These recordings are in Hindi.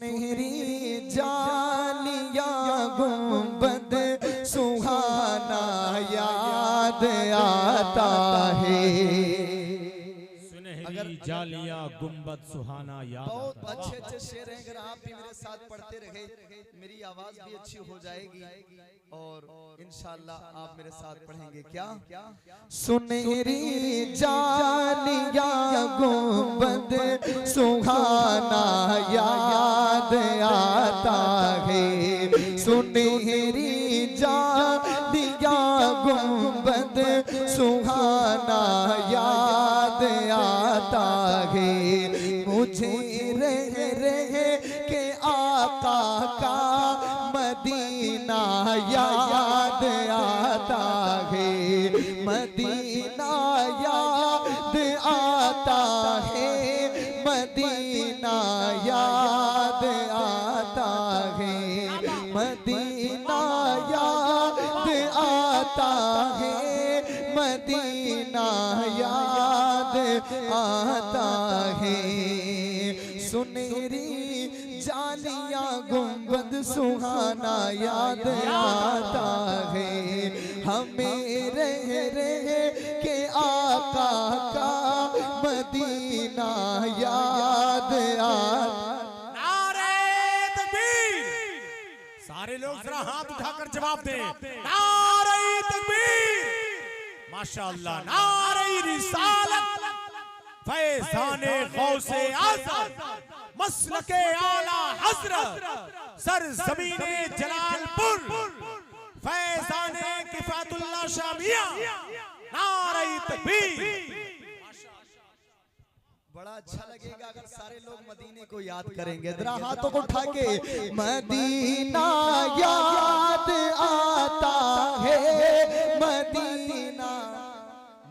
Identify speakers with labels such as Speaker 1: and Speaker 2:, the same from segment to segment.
Speaker 1: सुनहरी जालिया गुंबद सुहाना याद आता है।
Speaker 2: सुनहरी जालियां गुंबद सुहाना याद आता है।
Speaker 1: बहुत अच्छे अच्छे शेर हैं, अगर आप भी मेरे साथ पढ़ते रहे मेरी आवाज भी अच्छी हो जाएगी और इंशाअल्लाह आप मेरे साथ पढ़ेंगे। क्या? सुनहरी जालियां गुंबद सुहाना याद आता है। सुनहरी जालियां गुंबद सुहाना याद आता है। मुझे रह रह के आका का मदीना याद आता है। मदीना याद आता है। मदीना याद आता है। मदीना याद आता है। मदीना याद आता है। सुनहरी जालियां गुंबद सुहाना याद आता है। हमें रह रह के आका का मदीना याद आता।
Speaker 2: नारे तकबीर! सारे लोग जरा हाथ उठाकर जवाब दें। नारे तकबीर! माशाअल्लाह। नारे रिसालत! फैज़ाने गौसे आज़म मसलके आला हज़रत सरज़मीने जलालपुर फैज़ाने किफ़ायतुल्लाह शामिया। नारे तकबीर!
Speaker 1: बड़ा अच्छा लगेगा अगर सारे लोग मदीने को याद करेंगे। जरा हाथों को उठा के मदीना याद आता है। मदीना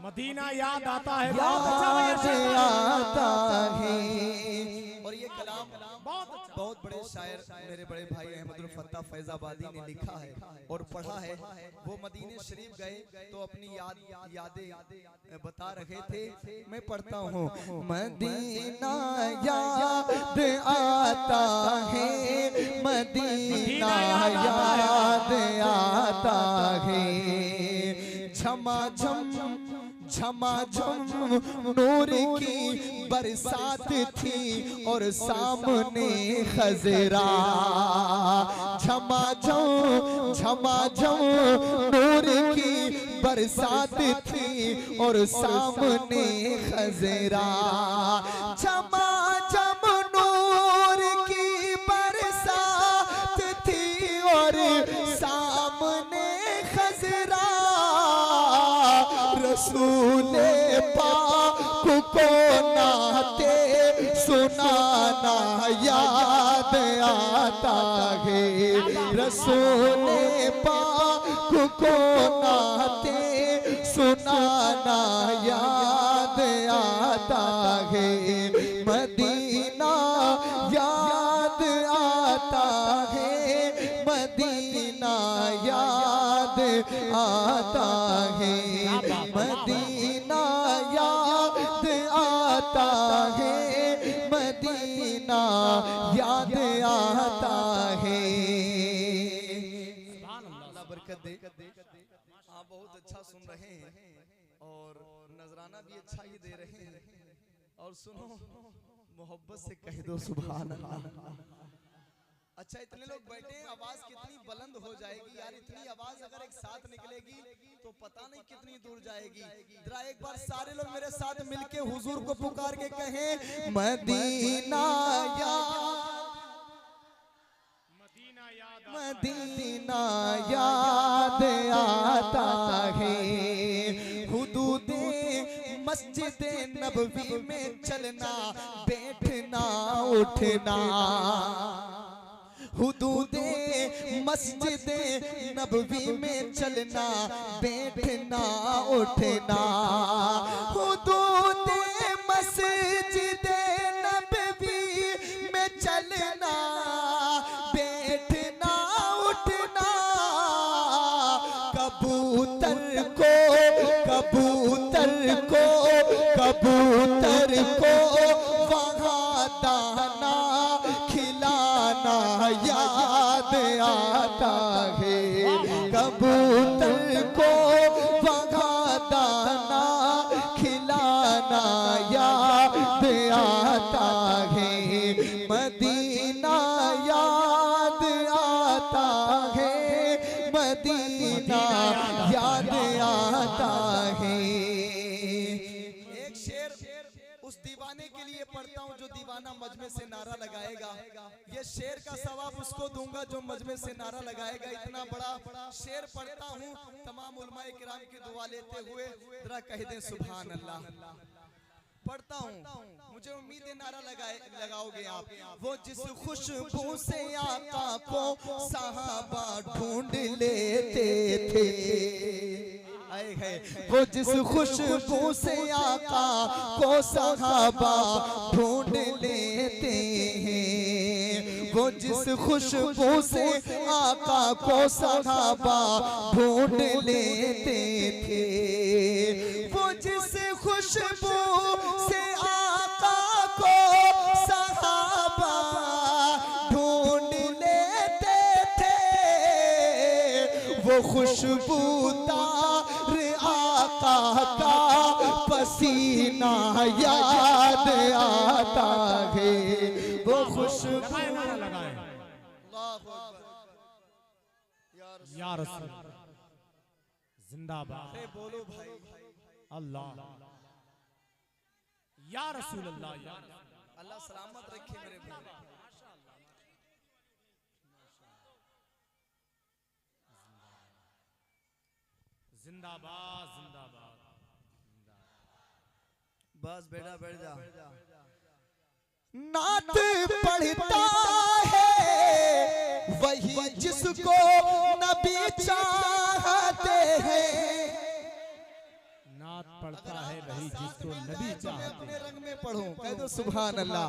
Speaker 2: मदीना याद आता है।
Speaker 1: याद आता है। और ये कलाम बहुत बड़े शायर मेरे बड़े भाई अहमद फत्ता फैजाबादी ने लिखा है और पढ़ा है। वो मदीने शरीफ गए तो अपनी यादें बता रहे थे। मैं पढ़ता हूँ। मदीना याद आता है। मदीना याद आता है। झमाझम झमाझम नूर की बरसात थी और सामने खजरा। झमाझम झमाझम नूर की बरसात थी और सामने खजरा। झमाझम नूर की बरसात थी और सामने खजरा। रसूले पाक को नाते सुनाना याद आता है। रसूले पाक को नाते सुनाना याद आता है। मदीना याद आता है। मदीना याद आता है। मदीना याद आता है। मदीना याद आता है। अल्लाह बरकत दे। आप बहुत अच्छा सुन रहे हैं और नजराना भी अच्छा ही दे रहे हैं। और सुनो, मोहब्बत से कह दो सुभान अल्लाह। अच्छा, इतने लोग बैठे हैं, आवाज कितनी बुलंद हो जाएगी यार। इतनी आवाज अगर एक साथ निकलेगी तो पता नहीं कितनी दूर जाएगी। जरा एक बार सारे लोग मेरे साथ मिलके हुजूर को पुकार के कहें मदीना याद, मदीना याद आता है। हुदूदे मस्जिद नबवी में चलना बैठना उठना। हुदूदे मस्जिद नबवी में चलना बैठना उठना। हुदूदे मस्जिद नबवी में चलना बैठना उठना। कबूतर को कबूतर को कबूतर को वहाँ दाना खिलाना दीवाना याद आता है, कबूतर को वहाँ दाना खिलाना याद आता है, मदीना याद आता है, मदीना याद आता है। एक शेर उस दीवाने के लिए पढ़ता हूँ जो दीवाना मजमे से नारा लगाएगा। ये शेर का सवाब उसको दूंगा जो मजमे से नारा लगाएगा। इतना बड़ा शेर पढ़ता हूँ, तमाम उलमाए किराम की दुआ लेते हुए जरा कह दें सुभान अल्लाह। पढ़ता हूँ, मुझे उम्मीद है नारा लगाओगे आप। वो जिस खुशबू से आका को सहाबा ढूंढ लेते थे, आए है वो जिस खुशबू से आका को सहाबा ढूंढ लेते हैं, वो जिस खुशबू से आका को सहाबा ढूंढ लेते थे, वो जिस खुशबू से आका को सहाबा ढूंढ लेते थे, वो खुशबूदार आका का पसीना याद आता है, वो खुशबू।
Speaker 2: या रसूल जिंदाबाद,
Speaker 1: बोलो भाई
Speaker 2: अल्लाह या रसूल अल्लाह, या
Speaker 1: अल्लाह सलामत रखे मेरे भाई।
Speaker 2: जिंदाबाद जिंदाबाद।
Speaker 1: बस बेटा बैठ जा। नात पढ़ता है वही जिसको नबी चाहते हैं,
Speaker 2: नात पढ़ता है वही जिसको नबी चाहते हैं।
Speaker 1: अपने रंग में पढ़ो, कह दो सुभान अल्लाह।